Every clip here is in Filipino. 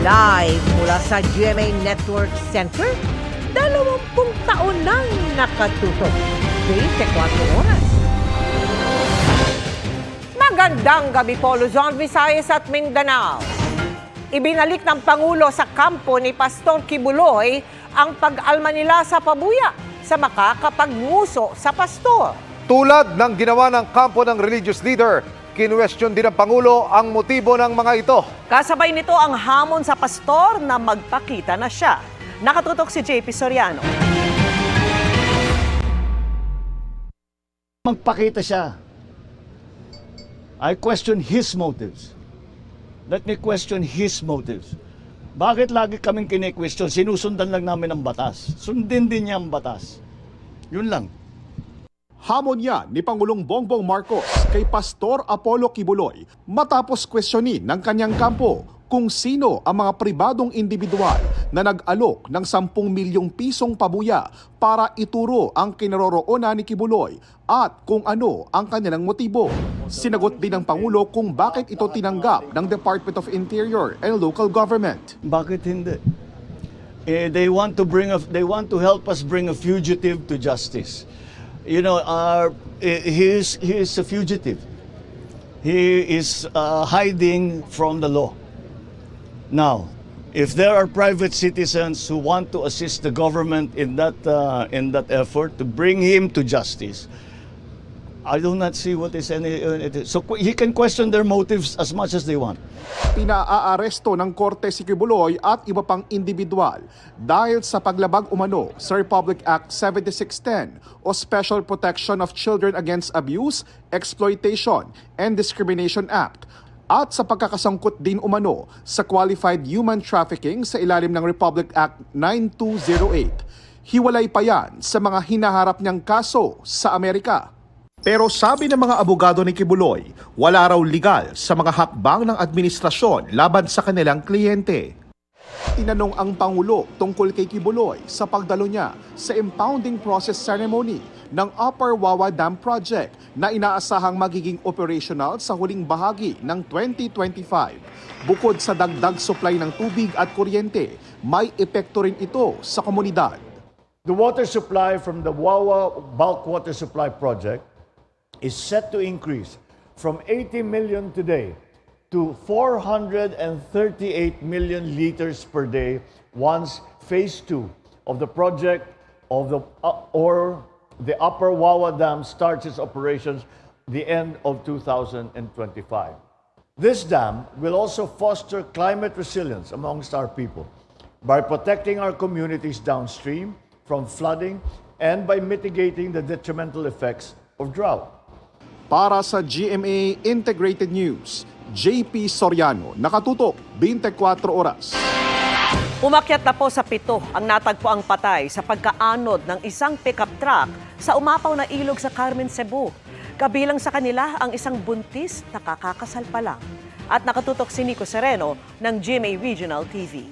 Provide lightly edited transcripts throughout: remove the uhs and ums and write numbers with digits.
Live mula sa GMA Network Center, 20 taon nang nakatutok. 24 oras. Magandang gabi po, Luzon, Visayas at Mindanao. Ibinalik ng Pangulo sa kampo ni Pastor Kibuloy ang pag-alma nila sa pabuya sa makakapagmuso sa pastor. Tulad ng ginawa ng kampo ng religious leader, kinwestiyon din ng Pangulo ang motibo ng mga ito. Kasabay nito ang hamon sa pastor na magpakita na siya. Nakatutok si JP Soriano. Magpakita siya. I question his motives. Let me question his motives. Bakit lagi kaming kine-question? Sinusundan lang namin ang batas. Sundin din niya ang batas. Yun lang. Hamon niya ni Pangulong Bongbong Marcos kay Pastor Apollo Kibuloy matapos kwestiyonin ng kanyang kampo kung sino ang mga pribadong individual na nag-alok ng 10 milyong pisong pabuya para ituro ang kinaroroonan ni Kibuloy at kung ano ang kanilang motibo. Sinagot din ng Pangulo kung bakit ito tinanggap ng Department of Interior and Local Government. Bakit hindi? They want to help us bring a fugitive to justice. You know, he is a fugitive. He is hiding from the law. Now, if there are private citizens who want to assist the government in that effort to bring him to justice, I do not see what is any. So he can question their motives as much as they want. Pinaaaresto ng korte si Kibuloy at iba pang individual dahil sa paglabag umano sa Republic Act 7610 o Special Protection of Children Against Abuse, Exploitation, and Discrimination Act at sa pagkakasangkot din umano sa Qualified Human Trafficking sa ilalim ng Republic Act 9208. Hiwalay pa yan sa mga hinaharap niyang kaso sa Amerika. Pero sabi ng mga abogado ni Kibuloy, wala raw legal sa mga hakbang ng administrasyon laban sa kanilang kliyente. Tinanong ang Pangulo tungkol kay Kibuloy sa pagdalo niya sa impounding process ceremony ng Upper Wawa Dam Project na inaasahang magiging operational sa huling bahagi ng 2025. Bukod sa dagdag supply ng tubig at kuryente, may epekto rin ito sa komunidad. The water supply from the Wawa Bulk Water Supply Project is set to increase from 80 million today to 438 million liters per day once phase 2 of the project of the Upper Wawa Dam starts its operations the end of 2025. This dam will also foster climate resilience amongst our people by protecting our communities downstream from flooding and by mitigating the detrimental effects of drought. Para sa GMA Integrated News, JP Soriano, nakatutok 24 oras. Umakyat na po sa 7 ang natagpuang patay sa pagkaanod ng isang pickup truck sa umapaw na ilog sa Carmen, Cebu. Kabilang sa kanila ang isang buntis na kakakasal pa lang. At nakatutok si Nico Sereno ng GMA Regional TV.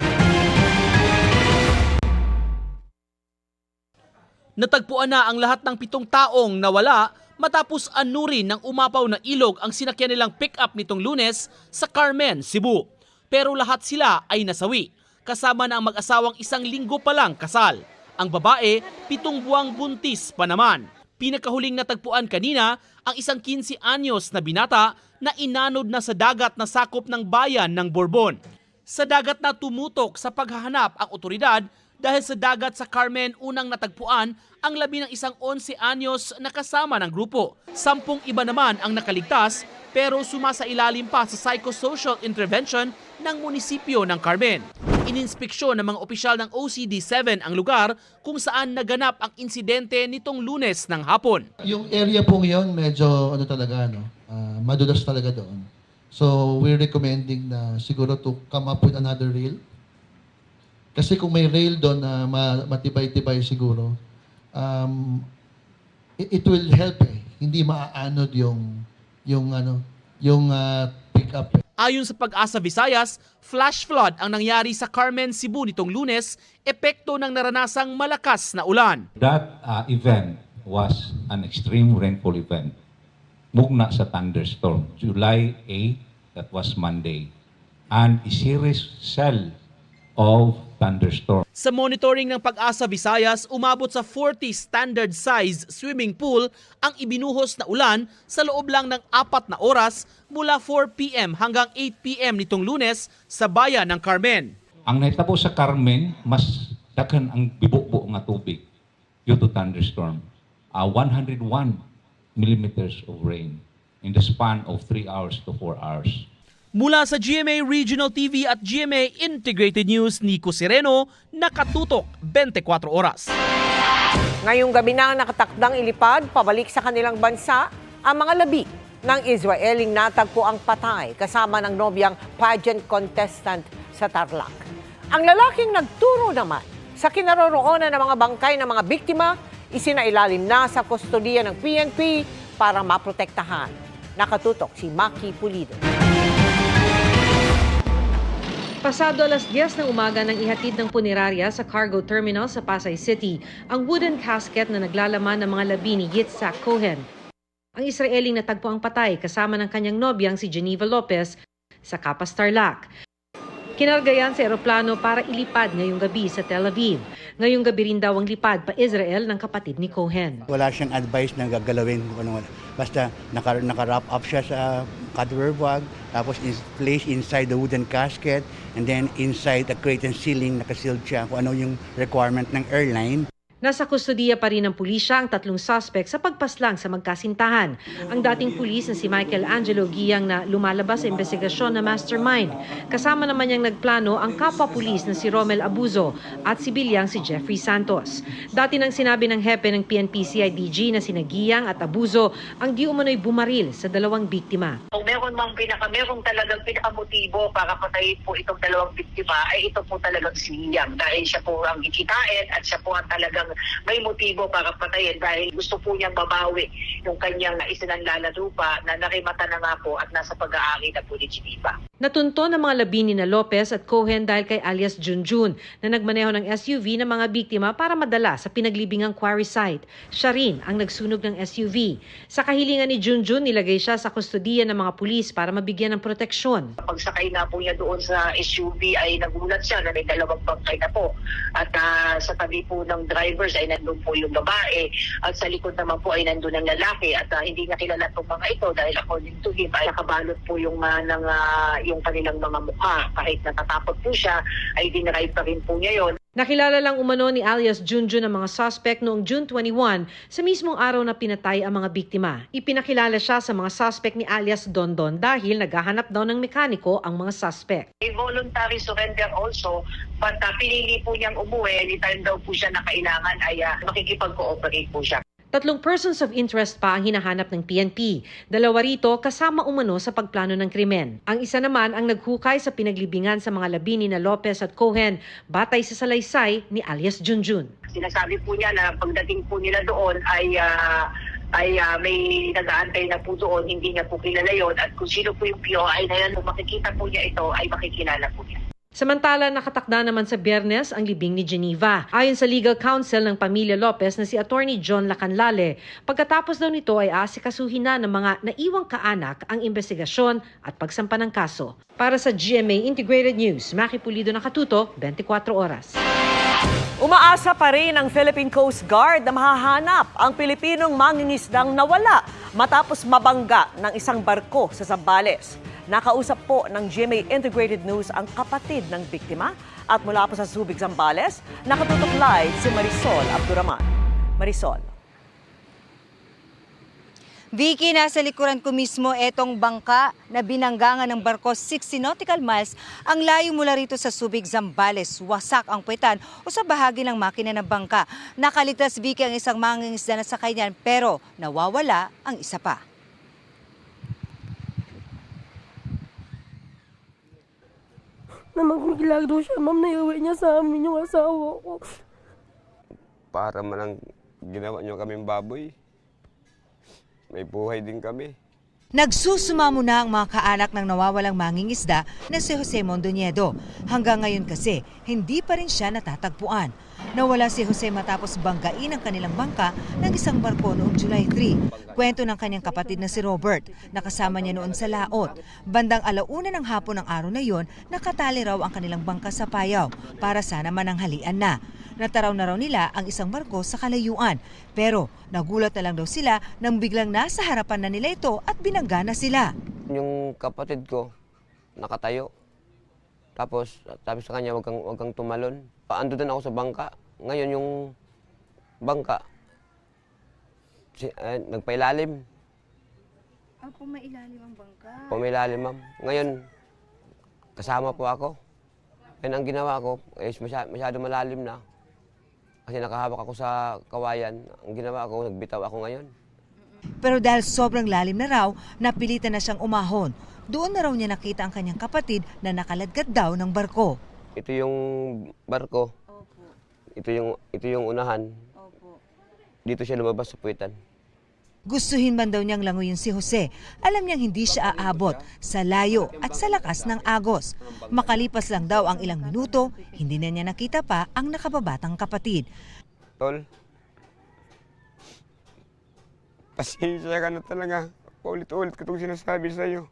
Natagpuan na ang lahat ng 7 taong nawala matapos anurin ng umapaw na ilog ang sinakyan nilang pick-up nitong Lunes sa Carmen, Cebu. Pero lahat sila ay nasawi, kasama na ang mag-asawang 1 linggo pa lang kasal. Ang babae, 7 buwang buntis pa naman. Pinakahuling natagpuan kanina ang isang 15 anyos na binata na inanod na sa dagat na sakop ng bayan ng Borbon. Sa dagat na tumutok sa paghahanap ang otoridad dahil sa dagat sa Carmen unang natagpuan ang labi ng isang 11 anyos na kasama ng grupo. 10 iba naman ang nakaligtas pero sumasailalim pa sa psychosocial intervention ng munisipyo ng Carmen. Ininspeksyon ng mga opisyal ng OCD7 ang lugar kung saan naganap ang insidente nitong Lunes ng hapon. Yung area pong yun medyo madulas talaga doon. So we're recommending na siguro to come up with another rail. Kasi kung may rail doon na matibay-tibay siguro, it will help Hindi maaanod yung pick-up. Ayon sa Pag-asa Visayas, flash flood ang nangyari sa Carmen, Cebu nitong Lunes, epekto ng naranasang malakas na ulan. That event was an extreme rainfall event. Mugna sa thunderstorm, July 8, that was Monday. And a series cell of thunderstorm. Sa monitoring ng Pag-asa Visayas, umabot sa 40 standard size swimming pool ang ibinuhos na ulan sa loob lang ng 4 na oras mula 4 p.m. hanggang 8 p.m. nitong Lunes sa bayan ng Carmen. Ang nahitabo sa Carmen, mas daghan ang bibubo nga tubig due to thunderstorm. 101 millimeters of rain in the span of 3 hours to 4 hours. Mula sa GMA Regional TV at GMA Integrated News, Nico Sereno, nakatutok 24 oras. Ngayong gabi na nakatakdang ilipad pabalik sa kanilang bansa ang mga labi ng Israeling natagpo ang patay kasama ng nobyang pageant contestant sa Tarlac. Ang lalaking nagturo naman sa kinaroroonan ng mga bangkay ng mga biktima, isinailalim na sa kustodiya ng PNP para maprotektahan. Nakatutok si Maki Pulido. Pasado alas 10 ng umaga nang ihatid ng punerarya sa cargo terminal sa Pasay City ang wooden casket na naglalaman ng mga labi ni Yitzhak Cohen. Ang Israeling natagpo ang patay kasama ng kanyang nobyang si Geneva Lopez sa Kapas Tarlac. Kinarga yan sa eroplano para ilipad ngayong gabi sa Tel Aviv. Ngayong gabi rin daw ang lipad pa Israel ng kapatid ni Cohen. Wala siyang advice na gagalawin kung ano. Basta naka-wrap up siya sa cadaver bag, tapos placed inside the wooden casket, and then inside the crate and ceiling, nakasealed siya kung ano yung requirement ng airline. Nasa kustodiya pa rin ng pulisya ang 3 suspect sa pagpaslang sa magkasintahan. Ang dating pulis na si Michael Angelo Giyang na lumalabas sa investigasyon na mastermind. Kasama naman niyang nagplano ang kapwa-pulis na si Romel Abuzo at sibilyang si Jeffrey Santos. Dati nang sinabi ng hepe ng PNP-CIDG na sina Giyang at Abuzo ang di umano'y bumaril sa 2 biktima. Kung meron talagang pinakamotibo para patayin po itong 2 biktima, ay ito po talagang si Giyang. Dahil siya po ang ikitain at siya po ang talagang may motibo para patayin dahil gusto po niyang babawi yung kanyang isinanlalang lupa na narimata na nga po at nasa pag-aari na po ni Geneva. Natunto ng mga labi ni na Lopez at Cohen dahil kay alias Junjun na nagmaneho ng SUV ng mga biktima para madala sa pinaglibingang quarry site. Siya rin ang nagsunog ng SUV. Sa kahilingan ni Junjun, nilagay siya sa kustodiya ng mga pulis para mabigyan ng proteksyon. Pagsakay na po niya doon sa SUV ay nagulat siya na may 2 bangkay na po. At sa tabi po ng drivers ay nandun po yung babae at sa likod naman po ay nandun ang lalaki at hindi niya kilala itong mga ito dahil according to him ay nakabalot po yung kanilang mga mukha. Kahit natatakot po siya ay dinrive pa rin po niya yon. Nakilala lang umano ni alias Junjun ang mga suspect noong June 21 sa mismong araw na pinatay ang mga biktima. Ipinakilala siya sa mga suspect ni alias Dondon dahil naghahanap daw ng mekaniko ang mga suspect. A voluntary surrender also, but pinili po niyang umuwi, anytime daw po siya na kailangan ay makikipag-cooperate po siya. 3 persons of interest pa ang hinahanap ng PNP. 2 rito kasama umano sa pagplano ng krimen. Ang isa naman ang naghukay sa pinaglibingan sa mga labi ni na Lopez at Cohen batay sa salaysay ni alias Junjun. Sinasabi po niya na pagdating po nila doon ay may nag-aantay na po doon, hindi niya po kilala yon at kung sino po yung POI na yan, kung makikita po niya ito ay makikilala po niya. Samantala, nakatakda naman sa Biyernes ang libing ni Geneva. Ayon sa legal counsel ng pamilya Lopez na si Attorney John Lacanlale, pagkatapos daw nito ay aasikasuhin na ng mga naiwang kaanak ang investigasyon at pagsampa ng kaso. Para sa GMA Integrated News, Maki Pulido, nakatuto, 24 oras. Umaasa pa rin ang Philippine Coast Guard na mahahanap ang Pilipinong mangingisdang nawala matapos mabangga ng isang barko sa Zambales. Nakausap po ng GMA Integrated News ang kapatid ng biktima at mula po sa Subic, Zambales, nakatutok live si Marisol Abduraman. Marisol. Vicky, nasa likuran ko mismo etong bangka na binanggangan ng barko 60 nautical miles ang layo mula rito sa Subic, Zambales. Wasak ang puwetan o sa bahagi ng makina ng bangka. Nakaligtas, Vicky, ang isang mangingisda na sakay niyan pero nawawala ang isa pa. Na magmilagro siya, ma'am, naiuwi niya sa amin yung asawa ko. Para man lang ginawa niyo kaming baboy. May buhay din kami. Nagsusumamo na ang mga kaanak ng nawawalang mangingisda na si Jose Mondoñedo. Hanggang ngayon kasi, hindi pa rin siya natatagpuan. Nawala si Jose matapos banggain ang kanilang bangka ng isang barko noong July 3. Kwento ng kanyang kapatid na si Robert, nakasama niya noon sa laot. Bandang 1:00 ng hapon ng araw na yon, nakatali raw ang kanilang bangka sa payaw para sana mananghalian na. Nataraw na raw nila ang isang barko sa kalayuan. Pero nagulat na lang daw sila nang biglang nasa harapan na nila ito at binangga na sila. Yung kapatid ko, nakatayo. Tapos sabi sa kanya, wag kang tumalon. Paando din ako sa bangka. Ngayon yung bangka, nagpailalim. Pumailalim ang bangka. Pumailalim, ma'am. Ngayon, kasama po ako. And ang ginawa ko is masyado malalim na. Kasi nakahawak ako sa kawayan. Ang ginawa ko, nagbitaw ako ngayon. Pero dahil sobrang lalim na raw, napilitan na siyang umahon. Doon na raw niya nakita ang kanyang kapatid na nakaladkad daw ng barko. Ito yung barko. Opo. Ito yung unahan. Opo. Dito siya lumabas sa puwitan. Gustuhin man daw niyang languyin si Jose. Alam niyang hindi siya aabot sa layo at sa lakas ng agos. Makalipas lang daw ang ilang minuto, hindi na niya nakita pa ang nakababatang kapatid. Tol, pasensya ka na talaga. Paulit-ulit ko itong sinasabi sa'yo.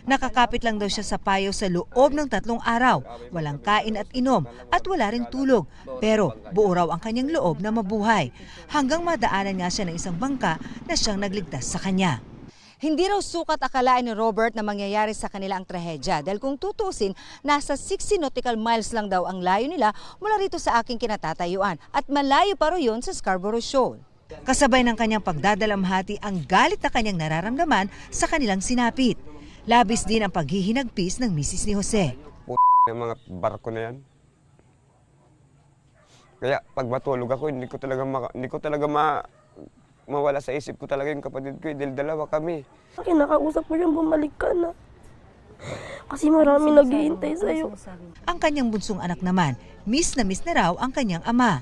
Nakakapit lang daw siya sa payo sa loob ng 3 araw. Walang kain at inom at wala rin tulog. Pero buo raw ang kanyang loob na mabuhay. Hanggang madaanan nga siya ng isang bangka na siyang nagligtas sa kanya. Hindi raw sukat akalain ni Robert na mangyayari sa kanila ang trahedya dahil kung tutusin, nasa 60 nautical miles lang daw ang layo nila mula rito sa aking kinatatayuan at malayo pa raw yun sa Scarborough Shoal. Kasabay ng kanyang pagdadalamhati ang galit na kanyang nararamdaman sa kanilang sinapit. Labis din ang paghihinagpis ng misis ni Jose. Yung mga barko na yan. Kaya pag matulog ako, hindi ko talaga mawala sa isip ko talaga yung kapatid ko. Dahil dalawa kami. Kinakausap ko siyang bumalik ka na. Kasi marami naghihintay sa'yo. Ang kanyang bunsong anak naman, miss na raw ang kanyang ama.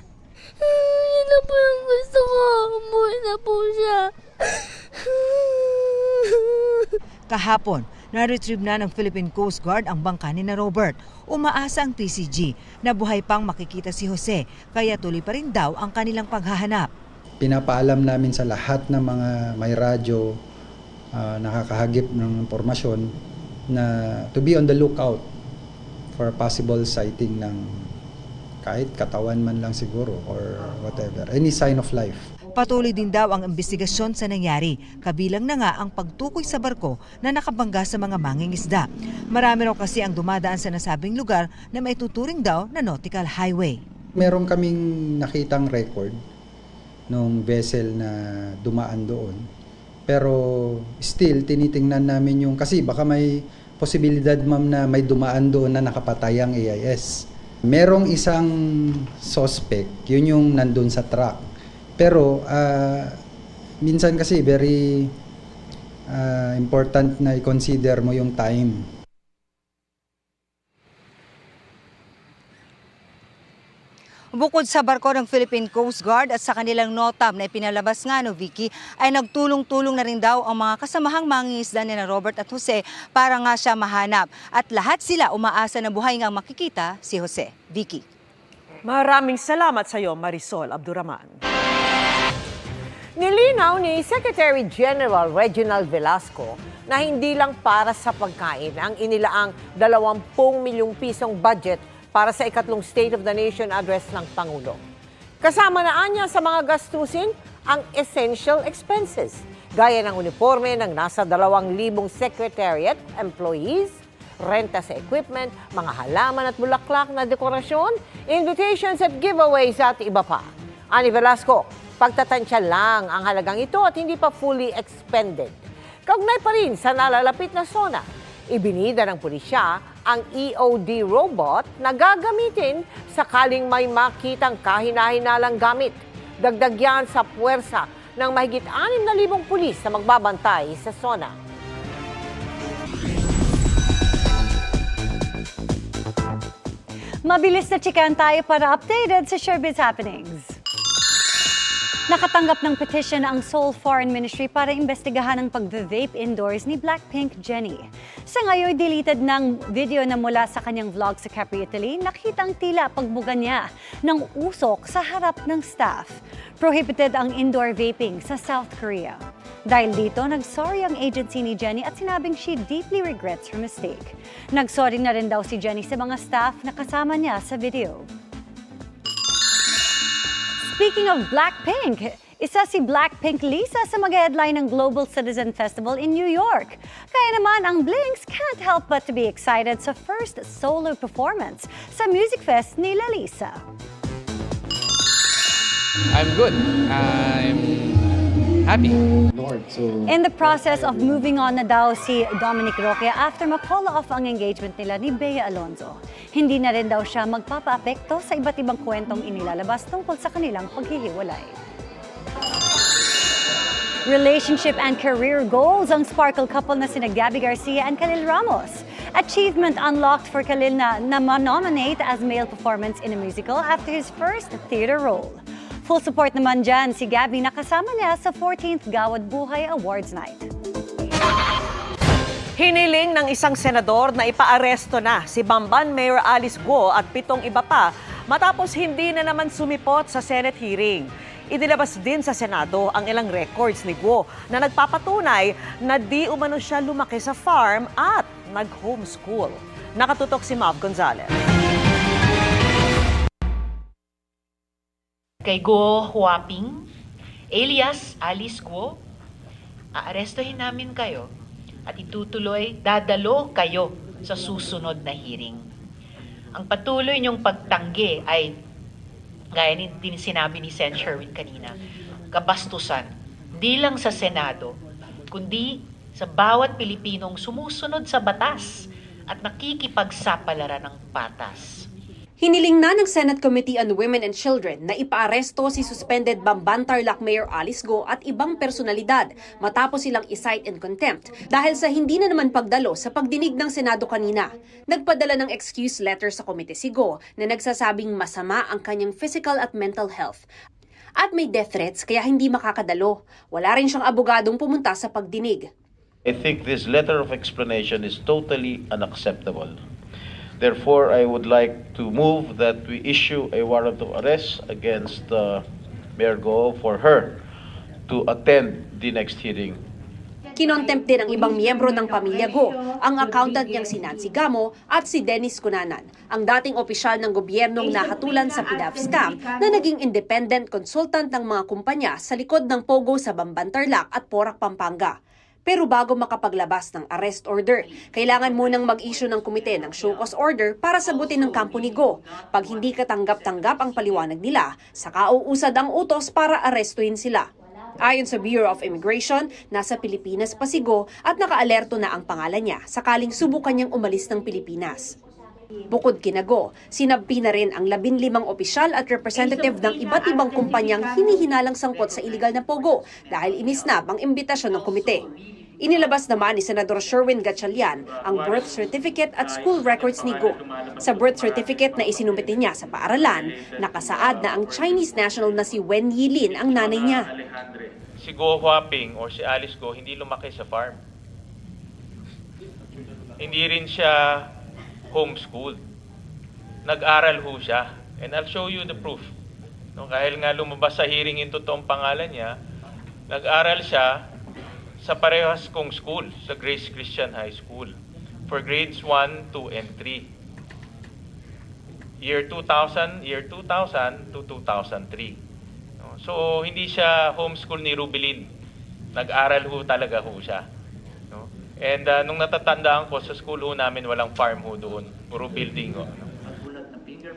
Yan na po yung gusto ko. Umuwi na po siya. Kahapon, na-retrieve na ng Philippine Coast Guard ang bangka ni na Robert. Umaasa ang PCG na buhay pang makikita si Jose, kaya tuloy pa rin daw ang kanilang paghahanap. Pinapaalam namin sa lahat ng mga may radyo, nakakahagip ng impormasyon na to be on the lookout for possible sighting ng kahit katawan man lang siguro or whatever, any sign of life. Patuloy din daw ang investigasyon sa nangyari, kabilang na nga ang pagtukoy sa barko na nakabangga sa mga mangingisda. Marami raw kasi ang dumadaan sa nasabing lugar na may tuturing daw na nautical highway. Meron kaming nakitang record nung vessel na dumaan doon. Pero still, tinitingnan namin yung, kasi baka may posibilidad ma'am na may dumaan doon na nakapatayang AIS. Merong isang suspect, yun yung nandun sa truck. Pero minsan kasi very important na i-consider mo yung time. Bukod sa barko ng Philippine Coast Guard at sa kanilang NOTAM na ipinalabas nga no Vicky, ay nagtulong-tulong na rin daw ang mga kasamahang mangingisda ni Robert at Jose para nga siya mahanap. At lahat sila umaasa na buhay ngang makikita si Jose. Vicky. Maraming salamat sa iyo, Marisol Abduraman. Nilinaw ni Secretary General Reginald Velasco na hindi lang para sa pagkain ang inilaang 20 milyong pisong budget para sa ikatlong State of the Nation address ng Pangulo. Kasama na anya sa mga gastusin ang essential expenses, gaya ng uniforme ng nasa 2,000 secretariat employees, renta sa equipment, mga halaman at bulaklak na dekorasyon, invitations at giveaways at iba pa. Ani Velasco, pagtatansya lang ang halagang ito at hindi pa fully expended. Kaugnay pa rin sa nalalapit na SONA, ibinida ng pulisya ang EOD robot na gagamitin sakaling may makitang kahina-hinalang gamit. Dagdag yan sa puwersa ng mahigit 6,000 pulis na magbabantay sa SONA. Mabilis na chikan tayo para updated sa showbiz happenings. Nakatanggap ng petition ang Seoul Foreign Ministry para imbestigahan ang pag-vape indoors ni Blackpink Jennie. Sa ngayon, deleted ng video na mula sa kanyang vlog sa Capri, Italy, nakitang tila pagbuga niya ng usok sa harap ng staff. Prohibited ang indoor vaping sa South Korea. Dahil dito, nagsorry ang agency ni Jennie at sinabing she deeply regrets her mistake. Nagsorry na rin daw si Jennie sa mga staff na kasama niya sa video. Speaking of Blackpink, isa si Blackpink Lisa sa mag-headline ng Global Citizen Festival in New York. Kaya naman ang Blinks can't help but to be excited sa first solo performance sa Music Fest ni Lisa. I'm good. I'm happy. In the process of moving on na daw si Dominic Roque after ma-call off ang engagement nila ni Bea Alonzo. Hindi na rin daw siya magpapa-apekto sa iba't ibang kwentong inilalabas tungkol sa kanilang paghihiwalay. Relationship and career goals ang sparkle couple na sina Gabby Garcia and Khalil Ramos. Achievement unlocked for Khalil na ma-nominate as male performance in a musical after his first theater role. Full support naman dyan si Gabby na kasama niya sa 14th Gawad Buhay Awards Night. Hiniling ng isang senador na ipaaresto na si Bamban Mayor Alice Guo at 7 iba pa matapos hindi na naman sumipot sa Senate hearing. Idilabas din sa Senado ang ilang records ni Guo na nagpapatunay na di umano siya lumaki sa farm at nag-homeschool. Nakatutok si Mav Gonzalez. Kay Guo Huaping, alias Alice Guo, aarestohin namin kayo at dadalo kayo sa susunod na hearing. Ang patuloy niyong pagtanggi ay, gaya din sinabi ni Sen. Sherwin kanina, kabastusan, di lang sa Senado, kundi sa bawat Pilipinong sumusunod sa batas at nakikipagsapalaran ng patas. Hiniling na ng Senate Committee on Women and Children na ipaaresto si suspended Bamban Tarlac Mayor Alice Guo at ibang personalidad matapos silang isight in contempt dahil sa hindi na naman pagdalo sa pagdinig ng Senado kanina. Nagpadala ng excuse letter sa komite si Guo na nagsasabing masama ang kanyang physical at mental health. At may death threats kaya hindi makakadalo. Wala rin siyang abogadong pumunta sa pagdinig. I think this letter of explanation is totally unacceptable. Therefore, I would like to move that we issue a warrant of arrest against Mayor Guo for her to attend the next hearing. Kinontempt din ang ibang miyembro ng pamilya Guo, ang accountant niyang si Nancy Gamo at si Dennis Cunanan, ang dating opisyal ng gobyernong nahatulan sa PDAF scam na naging independent consultant ng mga kumpanya sa likod ng Pogo sa Bamban Tarlac at Porac, Pampanga. Pero bago makapaglabas ng arrest order, kailangan munang mag-issue ng komite ng show cause order para sagutin ng kampo ni Guo. Pag hindi katanggap-tanggap ang paliwanag nila, saka uusad ang utos para arestuhin sila. Ayon sa Bureau of Immigration, nasa Pilipinas pa si Guo at nakaalerto na ang pangalan niya sakaling subukan niyang umalis ng Pilipinas. Bukod kina Guo, sinabpi na rin ang 15 opisyal at representative ng iba't ibang kumpanyang hinihinalang sangkot sa iligal na Pogo dahil inisnab ang imbitasyon ng komite. Inilabas naman ni Senador Sherwin Gatchalian ang birth certificate at school records ni Guo. Sa birth certificate na isinumite niya sa paaralan, nakasaad na ang Chinese national na si Wen Yilin ang nanay niya. Si Guo Huaping or si Alice Guo hindi lumaki sa farm. Hindi rin siya homeschooled. Nag-aral ho siya. And I'll show you the proof. No, kahit nga lumabas sa hearing yung totoong pangalan niya, nag-aral siya sa parehas kong school, sa Grace Christian High School, for grades 1, 2, and 3. Year 2000 to 2003. No, so, hindi siya homeschool ni Rubilin. Nag-aral ho talaga ho siya. No? And nung natatandaan ko, sa school ho namin walang farm ho doon. Puro building ho.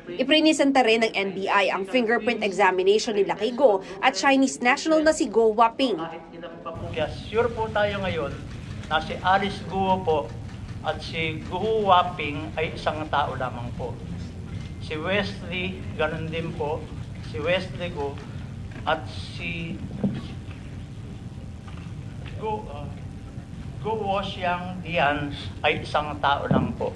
Iprinisenta rin ng NBI ang fingerprint examination nila kay Guo at Chinese national na si Guo Huaping. Yes, sure po tayo ngayon na si Alice Guo po at si Guo Huaping ay isang tao lamang po. Si Wesley, ganun din po, si Wesley Guo at si Guo Woxiang Dian ay isang tao lang po.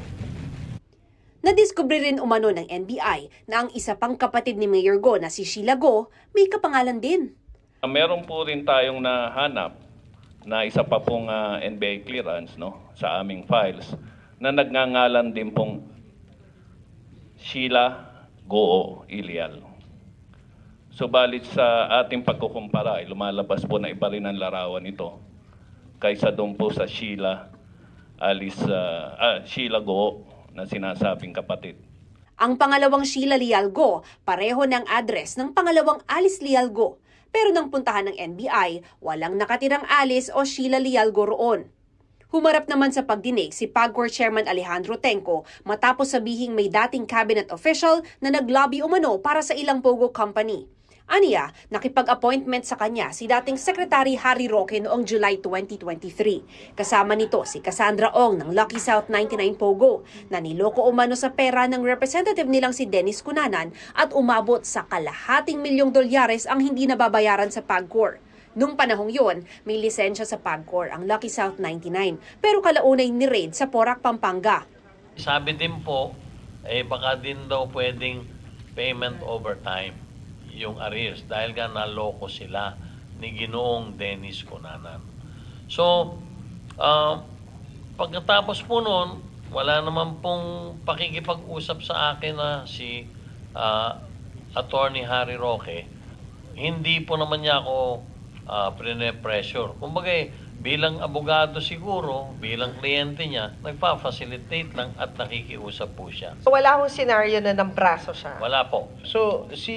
Nadiskubre rin umano ng NBI na ang isa pang kapatid ni Mayor Guo na si Sheila Guo may kapangalan din. Meron po rin tayong nahanap na isa pa pong NBI clearance, no, sa aming files na nagngangalan din pong Sheila Goo Ilial. Subalit sa ating pagkukumpara, ay lumalabas po na iba rin ang larawan nito kaysa doon po sa Sheila Goo na sinasabing kapatid. Ang pangalawang Sheila Lial Go, pareho ng address ng pangalawang Alice Lial Go. Pero nang puntahan ng NBI, walang nakatirang Alice o Sheila Lial Go roon. Humarap naman sa pagdinig si PAGCOR Chairman Alejandro Tenco matapos sabihing may dating cabinet official na naglobby umano para sa ilang Pogo company. Aniya, nakipag-appointment sa kanya si dating Secretary Harry Roque noong July 2023. Kasama nito si Cassandra Ong ng Lucky South 99 Pogo na niloko umano sa pera ng representative nilang si Dennis Cunanan at umabot sa $250 milyon ang hindi nababayaran sa PAGCOR. Nung panahong yon, may lisensya sa PAGCOR ang Lucky South 99 pero kalaunay ni-raid sa Porac, Pampanga. Sabi din po, baka din daw pwedeng payment over time yung arrears dahil nga naloko sila ni Ginoong Dennis Cunanan. So, pagkatapos po noon, wala naman pong pakikipag-usap sa akin na si Attorney Harry Roque. Hindi po naman niya ako pressure. Kumbaga, bilang abogado siguro, bilang kliyente niya, nagpa-facilitate lang at nakikiusap po siya. Wala hong senaryo na ng braso siya? Wala po. So, si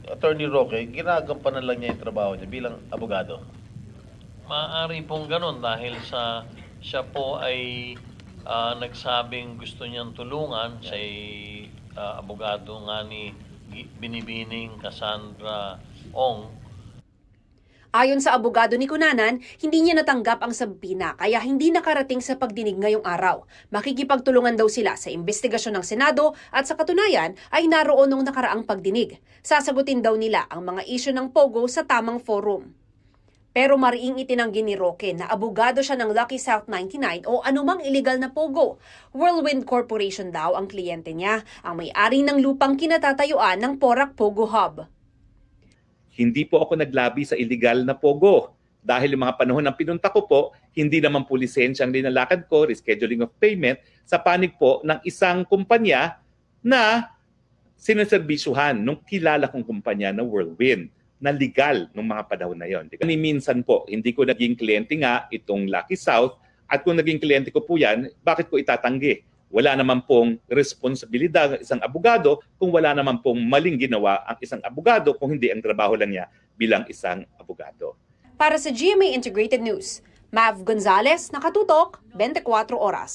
Attorney Roque, ginagampanan lang niya yung trabaho niya bilang abogado? Maaari pong ganun dahil siya po ay nagsabing gusto niyang tulungan sa abogado nga ni Binibining Cassandra Ong. Ayon sa abogado ni Cunanan, hindi niya natanggap ang sabina kaya hindi nakarating sa pagdinig ngayong araw. Makikipagtulungan daw sila sa investigasyon ng Senado at sa katunayan ay naroon nung nakaraang pagdinig. Sasagutin daw nila ang mga isyu ng Pogo sa tamang forum. Pero mariing itinanggi ni Roque na abogado siya ng Lucky South 99 o anumang illegal na Pogo. Whirlwind Corporation daw ang kliyente niya, ang may-ari ng lupang kinatatayuan ng Porac Pogo Hub. Hindi po ako naglabi sa illegal na Pogo. Dahil yung mga panahon ng pinunta ko po, hindi naman po lisensya ang linalakad ko, rescheduling of payment, sa panig po ng isang kumpanya na sinaserbisyuhan nung kilala kong kumpanya na Whirlwind, na legal nung mga panahon na yon. Minsan po, hindi ko naging kliyente nga itong Lucky South, at kung naging kliyente ko po yan, bakit ko itatanggi? Wala naman pong responsibilidad ng isang abogado kung wala naman pong maling ginawa ang isang abogado kung hindi ang trabaho lang niya bilang isang abogado. Para sa GMA Integrated News, Mav Gonzalez, nakatutok, 24 oras.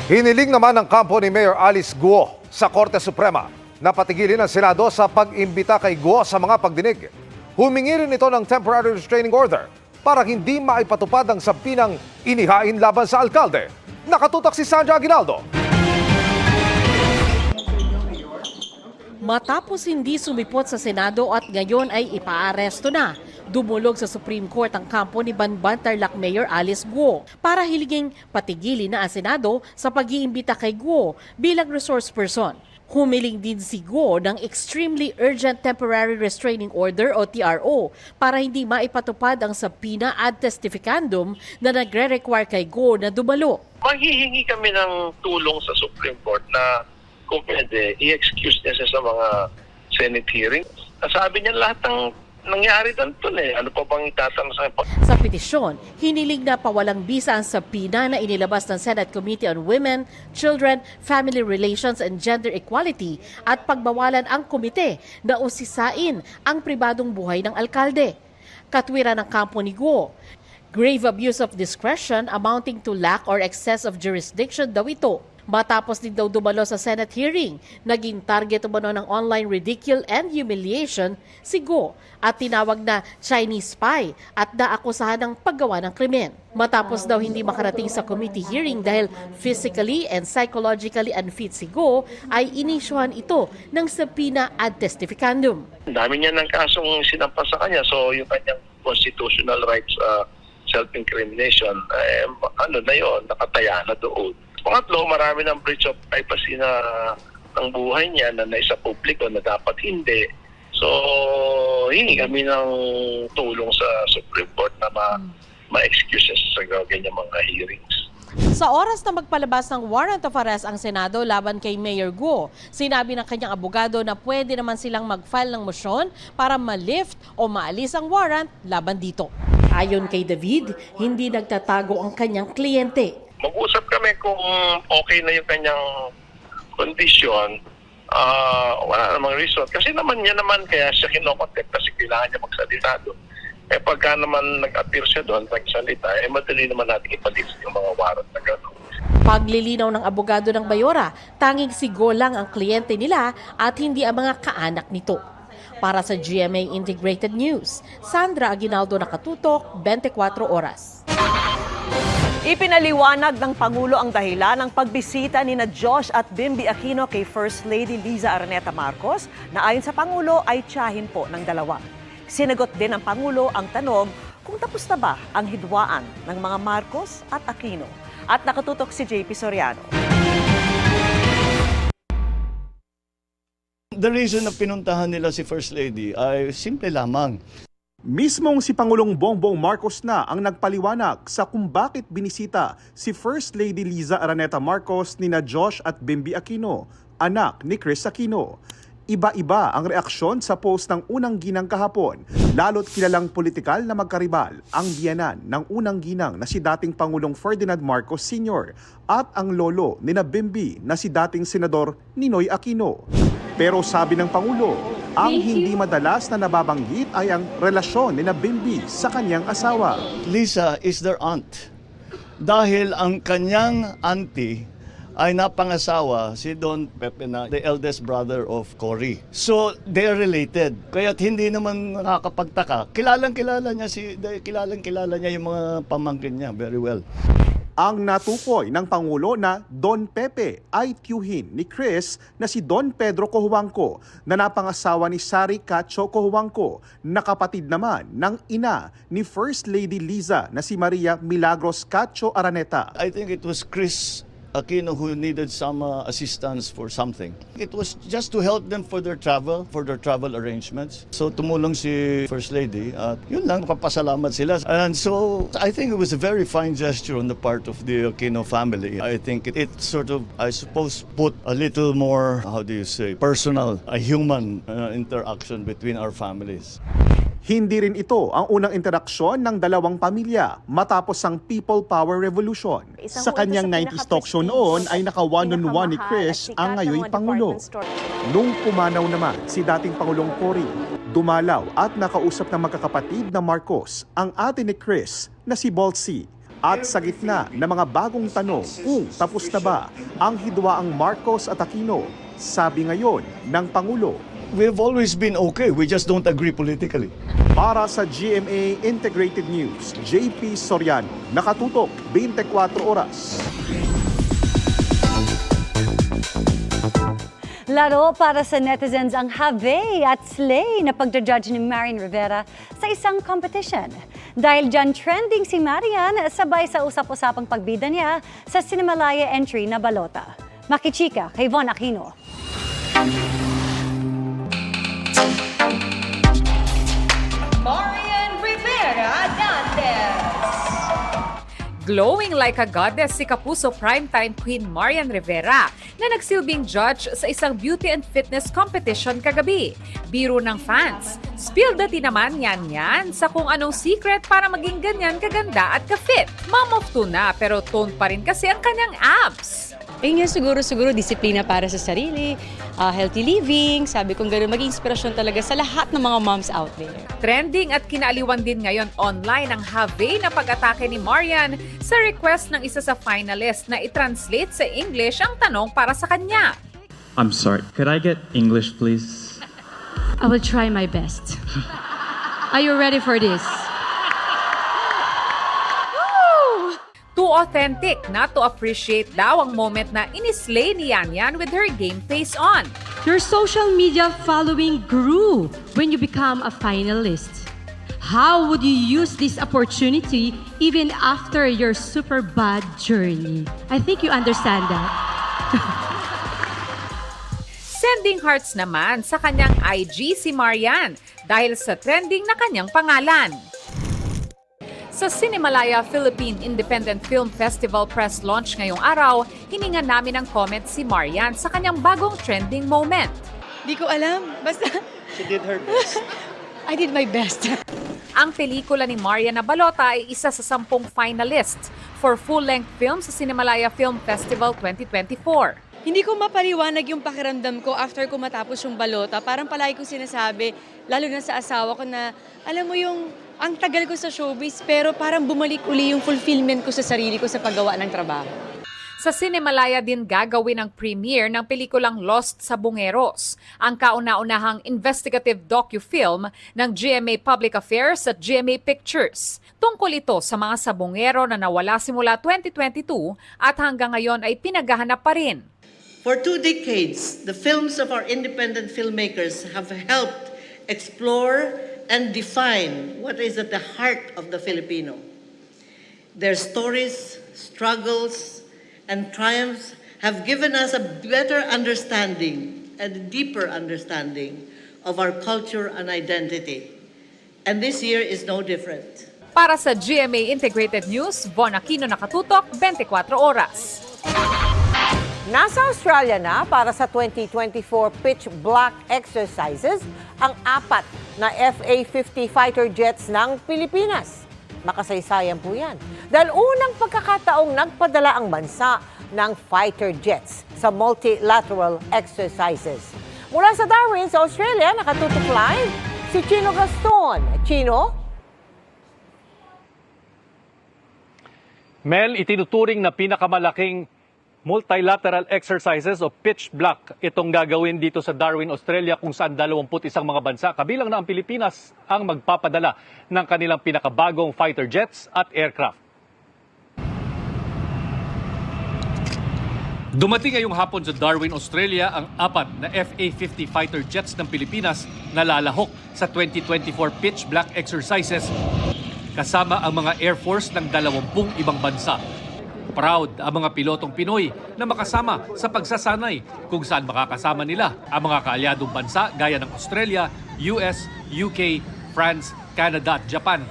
Hiniling naman ng kampo ni Mayor Alice Guo sa Korte Suprema na patigilin ang Senado sa pag-imbita kay Guo sa mga pagdinig. Humingi rin ito ng temporary restraining order para hindi maipatupad ang sabinang inihain laban sa alkalde. Nakatutok si Sandra Aguinaldo. Matapos hindi sumipot sa Senado at ngayon ay ipaaresto na, dumulog sa Supreme Court ang kampo ni Banban Tarlac Mayor Alice Guo para hilinging patigilin na ang Senado sa pag-iimbita kay Guo bilang resource person. Humiling din si Guo ng Extremely Urgent Temporary Restraining Order o TRO para hindi maipatupad ang subpoena ad testificandum na nagre-require kay Guo na dumalo. Maghihingi kami ng tulong sa Supreme Court na kung pwede, i-excuse niya siya sa mga Senate hearings. Sabi niya lahat ng nangyari doon Ano pa bang itatanong sa akin? Sa petisyon, hiniling na pawalang bisa ang subpoena na inilabas ng Senate Committee on Women, Children, Family Relations and Gender Equality at pagbawalan ang komite na usisain ang pribadong buhay ng alkalde. Katwiran ng kampo ni Guo, grave abuse of discretion amounting to lack or excess of jurisdiction daw ito. Matapos din daw dumalo sa Senate hearing, naging target umano ng online ridicule and humiliation si Guo at tinawag na Chinese spy at naakusahan ng paggawa ng krimen. Matapos daw hindi makarating sa committee hearing dahil physically and psychologically unfit si Guo, ay inisyuhan ito ng subpoena ad testificandum. Dami niya ng kasong sinampas sa kanya, so yung kanyang constitutional rights self-incrimination, na yun, nakataya na doon. Pangatlo, marami ng breach of privacy na ng buhay niya na naisa publiko na dapat hindi. So, So, hingi kami ng tulong sa Supreme Court na ma-excuse sa ganyang mga hearings. Sa oras na magpalabas ng warrant of arrest ang Senado laban kay Mayor Guo, sinabi ng kanyang abogado na pwede naman silang mag-file ng motion para ma-lift o maalis ang warrant laban dito. Ayon kay David, hindi nagtatago ang kanyang kliyente. Mag-usap kami kung okay na yung kanyang kondisyon. Wala namang reason. Kasi naman niya naman kaya siya kinokontent kasi kailangan niya magsalita doon. Pagka naman nag-appear siya doon, nagsalita, madali naman natin ipalis yung mga warrant na gano'n. Paglilinaw ng abogado ng Bayora, tanging si Go lang ang kliyente nila at hindi ang mga kaanak nito. Para sa GMA Integrated News, Sandra Aguinaldo, Nakatutok, 24 Oras. Ipinaliwanag ng Pangulo ang dahilan ng pagbisita ni Josh at Bimby Aquino kay First Lady Liza Araneta Marcos na ayon sa Pangulo ay tiyahin po ng dalawa. Sinagot din ng Pangulo ang tanong kung tapos na ba ang hidwaan ng mga Marcos at Aquino. At nakatutok si JP Soriano. The reason na pinuntahan nila si First Lady ay simple lamang. Mismong si Pangulong Bongbong Marcos na ang nagpaliwanag sa kung bakit binisita si First Lady Liza Araneta Marcos nina Josh at Bimby Aquino, anak ni Chris Aquino. Iba-iba ang reaksyon sa post ng unang ginang kahapon, lalo't kilalang politikal na magkaribal ang biyanan ng unang ginang na si dating Pangulong Ferdinand Marcos Sr. at ang lolo ni na Bimby na si dating Senador Ninoy Aquino. Pero sabi ng Pangulo, ang hindi madalas na nababanggit ay ang relasyon ni na Bimby sa kanyang asawa. Lisa is their aunt. Dahil ang kanyang auntie ay napangasawa si Don Pepe na the eldest brother of Cory. So, they are related. Kaya't hindi naman nakakapagtaka. Kilalang-kilala niya yung mga pamangkin niya very well. Ang natukoy ng Pangulo na Don Pepe ay tiyuhin ni Chris na si Don Pedro Cojuangco na napangasawa ni Sari Cacho Cojuangco na kapatid naman ng ina ni First Lady Liza na si Maria Milagros Cacho Araneta. I think it was Chris Aquino who needed some assistance for something. It was just to help them for their travel arrangements. So tumulong si First Lady at yun lang, papasalamat sila. And so I think it was a very fine gesture on the part of the Aquino family. I think it sort of, I suppose, put a little more, how do you say, personal, a human interaction between our families. Hindi rin ito ang unang interaksyon ng dalawang pamilya matapos ang People Power Revolution. Sa kanyang 90s talk show noon ay naka one-on-one ni Chris ang ngayoy Pangulo. Nung pumanaw naman si dating Pangulong Cory, dumalaw at nakausap ng magkakapatid na Marcos ang ate ni Chris na si Bolsy. At sa gitna ng mga bagong tanong kung tapos na ba ang hidwaang Marcos at Aquino, sabi ngayon ng Pangulo, we've always been okay, we just don't agree politically. Para sa GMA Integrated News, JP Soriano, Nakatutok, 24 Oras. Laro para sa netizens ang have at slay na pagja-judge ni Marian Rivera sa isang competition. Dahil dyan trending si Marian sabay sa usap-usapang pagbida niya sa Cinemalaya entry na Balota. Makichika kay Von Aquino. Marian Rivera Dantes. Glowing like a goddess si Kapuso primetime queen Marian Rivera na nagsilbing judge sa isang beauty and fitness competition kagabi. Biro ng fans. Spill the tea naman yan sa kung anong secret para maging ganyan kaganda at ka-fit. Mom of two na pero tone pa rin kasi ang kanyang abs. Ayun nga siguro disiplina para sa sarili, healthy living, sabi kong gano'n, maging inspirasyon talaga sa lahat ng mga moms out there. Trending at kinaaliwan din ngayon online ang have na pag-atake ni Marian sa request ng isa sa finalist na i-translate sa English ang tanong para sa kanya. I'm sorry, could I get English please? I will try my best. Are you ready for this? Too authentic not to appreciate daw ang moment na inislay ni Yan with her game face on. Your social media following grew when you become a finalist. How would you use this opportunity even after your super bad journey? I think you understand that. Sending hearts naman sa kanyang IG si Marian dahil sa trending na kanyang pangalan. Sa Cinemalaya Philippine Independent Film Festival press launch ngayong araw, hiningan namin ng comment si Marian sa kanyang bagong trending moment. Di ko alam. Basta... She did her best. I did my best. Ang pelikula ni Marian na Balota ay isa sa 10 finalists for full-length film sa Cinemalaya Film Festival 2024. Hindi ko mapaliwanag yung pakiramdam ko after ko matapos yung Balota. Parang palagi ko sinasabi, lalo na sa asawa ko na, alam mo yung, ang tagal ko sa showbiz, pero parang bumalik uli yung fulfillment ko sa sarili ko sa paggawa ng trabaho. Sa Cinemalaya din gagawin ang premiere ng pelikulang Lost sa Bungeros, ang kauna-unahang investigative docu-film ng GMA Public Affairs at GMA Pictures. Tungkol ito sa mga sabungero na nawala simula 2022 at hanggang ngayon ay pinaghahanap pa rin. For 2 decades, the films of our independent filmmakers have helped explore and define what is at the heart of the Filipino. Their stories, struggles, and triumphs have given us a better understanding and a deeper understanding of our culture and identity. And this year is no different. Para sa GMA Integrated News, Von Aquino nakatutok, 24 oras. Nasa Australia na para sa 2024 Pitch Black exercises ang 4 na FA-50 fighter jets ng Pilipinas. Makasaysayan po yan. Dahil unang pagkakataong nagpadala ang bansa ng fighter jets sa multilateral exercises. Mula sa Darwin, sa Australia, nakatutok live si Chino Gaston. Chino? Mel, itinuturing na pinakamalaking multilateral exercises o pitch black itong gagawin dito sa Darwin, Australia kung saan 21 mga bansa, kabilang na ang Pilipinas, ang magpapadala ng kanilang pinakabagong fighter jets at aircraft. Dumating ngayong hapon sa Darwin, Australia ang 4 na FA-50 fighter jets ng Pilipinas na lalahok sa 2024 pitch black exercises kasama ang mga Air Force ng 20 ibang bansa. Proud ang mga pilotong Pinoy na makasama sa pagsasanay kung saan makakasama nila ang mga kaalyadong bansa gaya ng Australia, US, UK, France, Canada at Japan.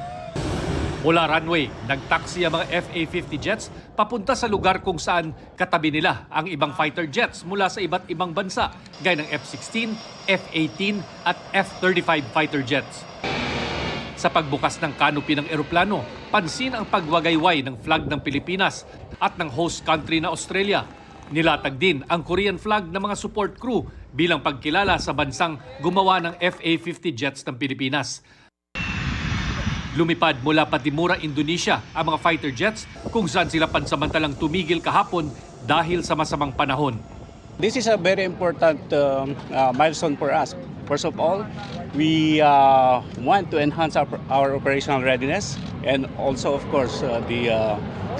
Mula runway, nagtaksi ang mga FA-50 jets papunta sa lugar kung saan katabi nila ang ibang fighter jets mula sa iba't ibang bansa gaya ng F-16, F-18 at F-35 fighter jets. Sa pagbukas ng canopy ng eroplano, pansin ang pagwagayway ng flag ng Pilipinas at ng host country na Australia. Nilatag din ang Korean flag ng mga support crew bilang pagkilala sa bansang gumawa ng FA-50 jets ng Pilipinas. Lumipad mula Patimura, Indonesia ang mga fighter jets kung saan sila pansamantalang tumigil kahapon dahil sa masamang panahon. This is a very important milestone for us. First of all, we want to enhance our operational readiness and also, of course, the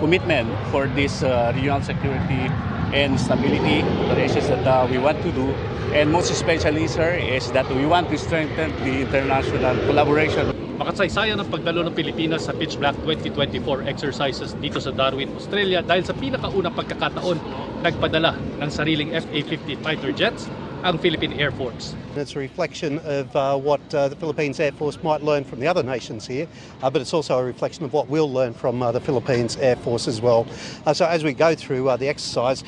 commitment for this regional security and stability operations that we want to do. And most especially, sir, is that we want to strengthen the international collaboration. Makasaysayan ang pagdalo ng Pilipinas sa Pitch Black 2024 exercises dito sa Darwin, Australia dahil sa pinakaunang pagkakataon nagpadala ng sariling FA-50 fighter jets ang Philippine Air Force. It's a reflection of what the Philippines Air Force might learn from the other nations here, but it's also a reflection of what we'll learn from the Philippines Air Force as well. So as we go through the exercise,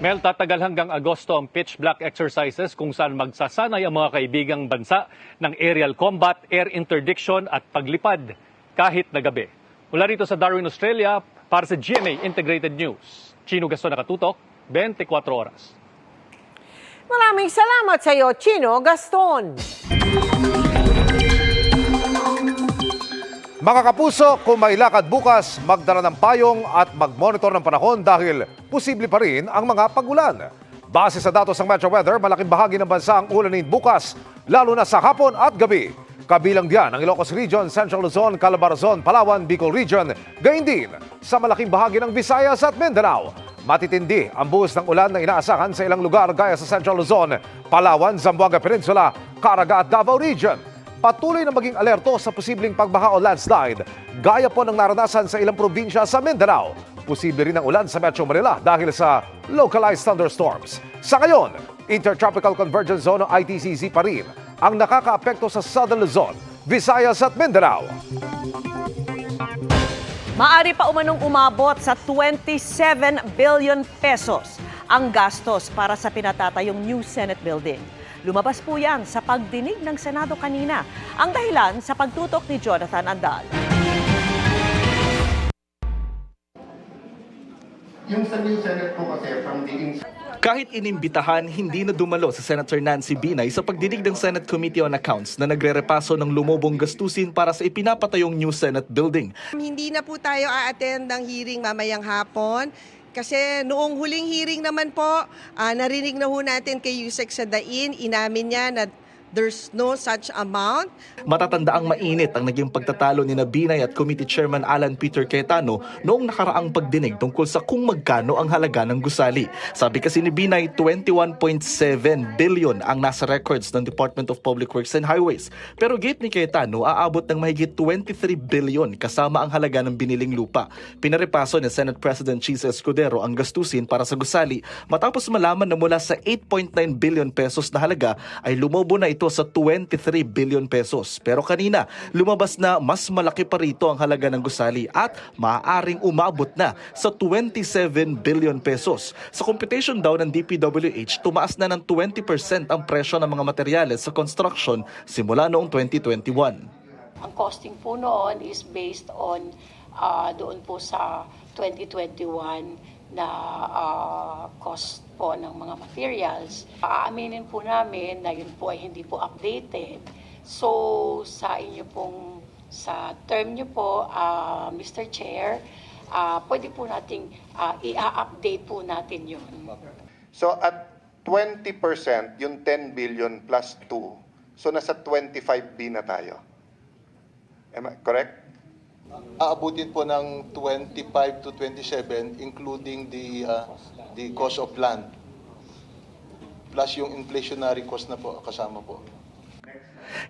Mel, tatagal hanggang Agosto ang Pitch Black exercises kung saan magsasanay ang mga kaibigang bansa ng aerial combat, air interdiction at paglipad kahit na gabi. Mula rito sa Darwin, Australia, para sa GMA Integrated News, Chino Gaston nakatutok, 24 oras. Maraming salamat sa iyo, Chino Gaston. Mga kapuso, kung may lakad bukas, magdala ng payong at mag-monitor ng panahon dahil posible pa rin ang mga pagulan. Base sa datos ng Metro Weather, malaking bahagi ng bansa ang ulanin bukas, lalo na sa hapon at gabi. Kabilang diyan ang Ilocos Region, Central Luzon, Calabarzon, Palawan, Bicol Region, gayon din sa malaking bahagi ng Visayas at Mindanao. Matitindi ang buhos ng ulan na inaasahan sa ilang lugar gaya sa Central Luzon, Palawan, Zamboanga Peninsula, Caraga at Davao Region. patuloy na maging alerto sa posibleng pagbaha o landslide, gaya po ng naranasan sa ilang probinsya sa Mindanao. Posible rin ang ulan sa Metro Manila dahil sa localized thunderstorms. Sa ngayon, Intertropical Convergence Zone o ITCZ pa rin ang nakakaapekto sa Southern Luzon, Visayas at Mindanao. Maari pa umanong umabot sa 27 billion pesos ang gastos para sa pinatatayong new Senate building. Lumabas po yan sa pagdinig ng Senado kanina, ang dahilan sa pagtutok ni Jonathan Andal. Yung sa new Senate po kasi from the inside. Kahit inimbitahan, hindi na dumalo si Senator Nancy Binay sa pagdinig ng Senate Committee on Accounts na nagre-repaso ng lumubong gastusin para sa ipinapatayong new Senate building. Hindi na po tayo a-attend ng hearing mamayang hapon. Kasi noong huling hearing naman po, narinig na ho natin kay Yusek Sadain, inamin niya na there's no such amount. Matatandaang mainit ang naging pagtatalo ni Binay at Committee Chairman Alan Peter Cayetano noong nakaraang pagdinig tungkol sa kung magkano ang halaga ng gusali. Sabi kasi ni Binay, 21.7 billion ang nasa records ng Department of Public Works and Highways. Pero gate ni Cayetano, aabot ng mahigit 23 billion kasama ang halaga ng biniling lupa. Pinarepaso ni Senate President Chis Escudero ang gastusin para sa gusali matapos malaman na mula sa 8.9 billion pesos na halaga ay lumobo na ito sa 23 billion pesos. Pero kanina, lumabas na mas malaki pa rito ang halaga ng gusali at maaaring umabot na sa 27 billion pesos. Sa computation daw ng DPWH, tumaas na ng 20% ang presyo ng mga materyales sa construction simula noong 2021. Ang costing po noon is based on doon po sa 2021 na cost po ng mga materials. Aaminin po namin na yun po ay hindi po updated. So sa inyo pong, sa term nyo po, Mr. Chair, pwede po nating i-update po natin yun. So at 20%, yung 10 billion plus 2, so nasa 25B na tayo. Am I correct? Aabutin po ng 25 to 27 including the cost of land plus yung inflationary cost na po kasama po.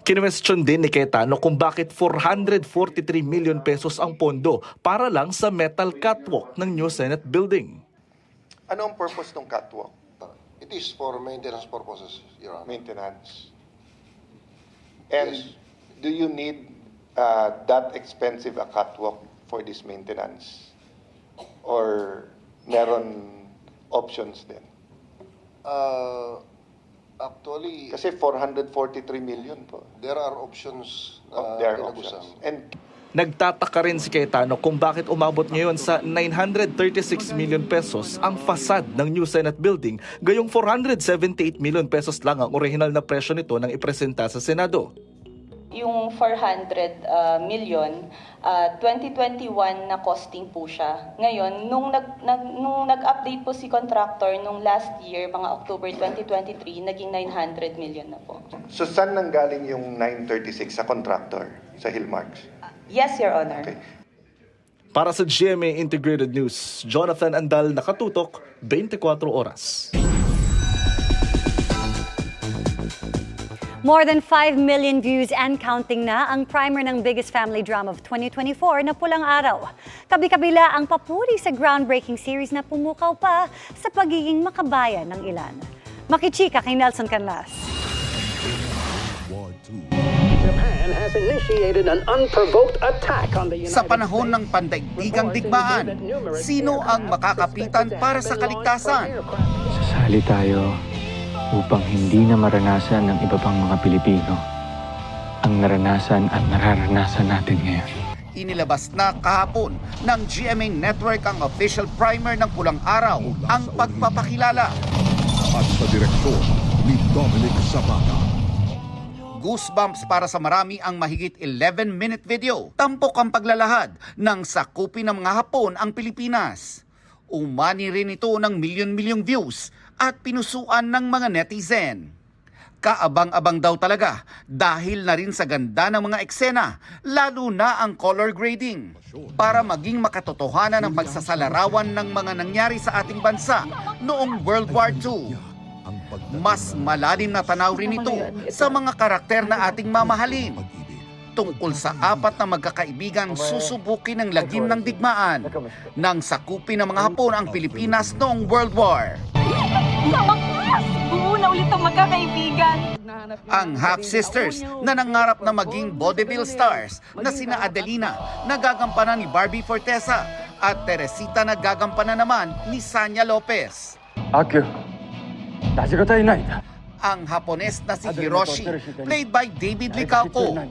Kinwestiyon din ni Cayetano kung bakit 443 million pesos ang pondo para lang sa metal catwalk ng new Senate building. Ano ang purpose ng catwalk? It is for maintenance purposes, Your Honor. Maintenance. And do you need that expensive a catwalk for this maintenance? Or meron options din? Actually, kasi 443 million po. There are options. There are options. And Nagtataka rin si Cayetano kung bakit umabot ngayon sa 936 million pesos ang fasad ng new Senate building, gayong 478 million pesos lang ang original na presyo nito nang ipresenta sa Senado. Yung 400 million, 2021 na costing po siya. Ngayon, nung nag-update po si contractor nung last year, mga October 2023, naging 900 million na po. so saan nanggaling yung 936 sa contractor, sa Hillmarks? Yes, Your Honor. Okay. Para sa GMA Integrated News, Jonathan Andal, nakatutok, 24 oras. More than 5 million views and counting na ang primer ng biggest family drama of 2024 na Pulang Araw. Kabi-kabila ang papuri sa groundbreaking series na pumukaw pa sa pagiging makabayan ng ilan. Makichika kay Nelson Canlas. Japan has initiated an unprovoked attack on the United Sa panahon ng pandaigdigang digmaan, sino ang makakapitan para sa kaligtasan? Sasali tayo upang hindi na maranasan ng iba pang mga Pilipino ang naranasan at nararanasan natin ngayon. Inilabas na kahapon ng GMA Network ang official primer ng Pulang Araw, ang pagpapakilala. At sa direksyon ni Dominic Zapata. Goosebumps para sa marami ang mahigit 11-minute video. Tampok ang paglalahad ng sakupin ng mga Hapon ang Pilipinas. Umani rin ito ng milyon-milyong views at pinusuan ng mga netizen. Kaabang-abang daw talaga dahil na rin sa ganda ng mga eksena, lalo na ang color grading, para maging makatotohanan ng pagsasalarawan ng mga nangyari sa ating bansa noong World War II. Mas malalim na tanaw rin ito sa mga karakter na ating mamahalin. Tungkol sa 4 na magkakaibigan susubukin ng lagim ng digmaan nang sakupin ng mga Hapon ang Pilipinas noong World War. Buo na ulit ang magkakaibigan. Ang half-sisters na nangarap na maging vaudeville stars na sina Adelina na gagampanan ni Barbie Fortesa at Teresita na gagampanan naman ni Sanya Lopez. Ang Hapones na si Hiroshi, played by David Licauco.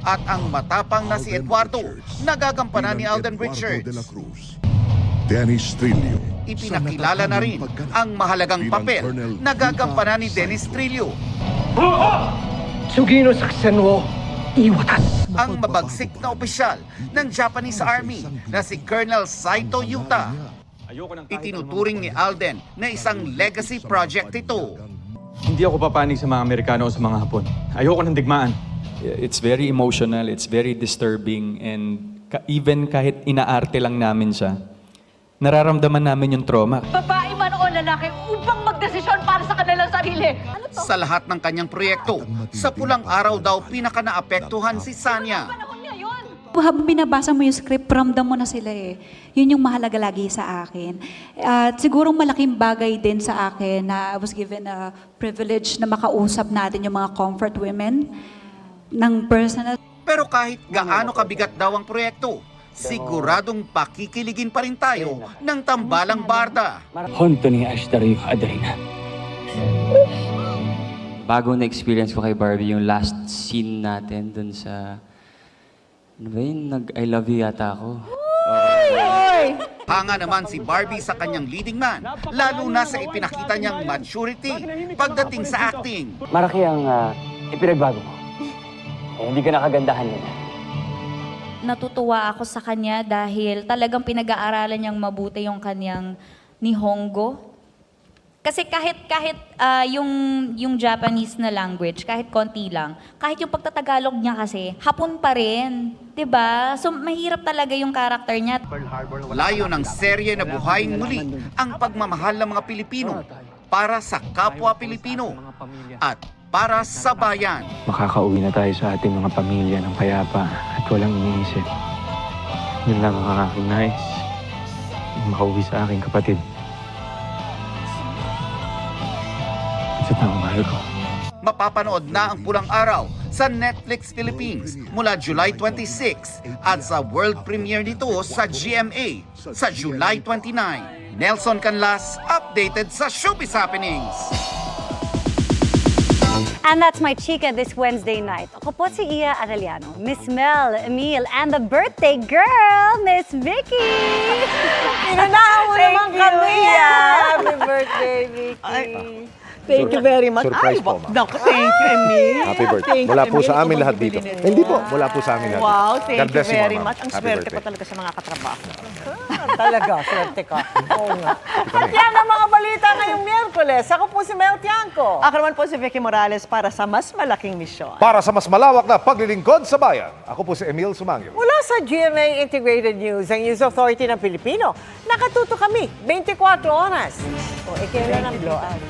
At ang matapang na si Eduardo, nagagampanan ni Alden Richards. Dennis Trillo. Ipinakilala na rin ang mahalagang papel na gagampanan ni Dennis Trillo. Ang mabagsik na opisyal ng Japanese Army na si Colonel Saito Yuta. Itinuturing ni Alden na isang legacy project ito. Hindi ako papanig sa mga Amerikano o sa mga Hapon. Ayoko ng digmaan. It's very emotional, it's very disturbing, and even kahit inaarte lang namin siya, nararamdaman namin yung trauma. Babae man o lalaki upang magdesisyon para sa kanilang sarili. Sa lahat ng kanyang proyekto, sa Pulang Araw daw pinaka-naapektuhan si Sanya. Habang binabasa mo yung script, ramdam mo na sila eh. Yun yung mahalaga lagi sa akin. At siguro malaking bagay din sa akin na I was given a privilege na makausap natin yung mga comfort women ng personal. Pero kahit gaano kabigat daw ang proyekto, siguradong pakikiligin pa rin tayo ng Tambalang Barda. Bagong na-experience ko kay Barbie yung last scene natin dun sa... Ano ba yun? Nag-I love you yata ako. Hanga naman si Barbie sa kanyang leading man, lalo na sa ipinakita niyang maturity pagdating sa acting. Maraki ang ipinagbago mo. Hindi ka nakagandahan yun. Natutuwa ako sa kanya dahil talagang pinag-aaralan niyang mabuti yung kanyang Nihongo. Kasi kahit yung Japanese na language, kahit konti lang, kahit yung pagtatagalog niya kasi, Hapon pa rin. 'Di ba? So mahirap talaga yung karakter niya. Layo ng serye na buhayin muli ang pagmamahal ng mga Pilipino para sa kapwa Pilipino at para sa bayan. Makakauwi na tayo sa ating mga pamilya ng payapa at walang iniisip. Yun lang ang aking nais. Makauwi sa aking kapatid. Sa taong mahal ko. Mapapanood na ang Pulang Araw sa Netflix Philippines mula July 26 at sa world premiere nito sa GMA sa July 29. Nelson Canlas, updated sa Showbiz Happenings. And that's my chika this Wednesday night. Ako po si Iya Arellano, Miss Mel, Emil, and the birthday girl, Miss Vicky! Inunahan mo naman kami, Happy birthday, Vicky! Thank you very much. Surprise po, ma'am. Thank you, Emil. Happy birthday. Thank you, Mula po Emil. sa amin Ito lahat bang dito. binili niya? Hindi po, mula po sa amin lahat. Wow, thank God you bless very ma'am. much. Ang Happy swerte birthday. ko talaga sa mga katrabaho. Talaga, swerte ka. Oo nga. At yan ang mga balita ngayong Miyerkules. Ako po si Mel Tiangco. Ako naman po si Vicky Morales para sa mas malaking misyon. Para sa mas malawak na paglilingkod sa bayan, ako po si Emil Sumangil. Mula sa GMA Integrated News, ang News Authority ng Pilipino, nakatuto kami 24 oras. O, kailan ang blowout?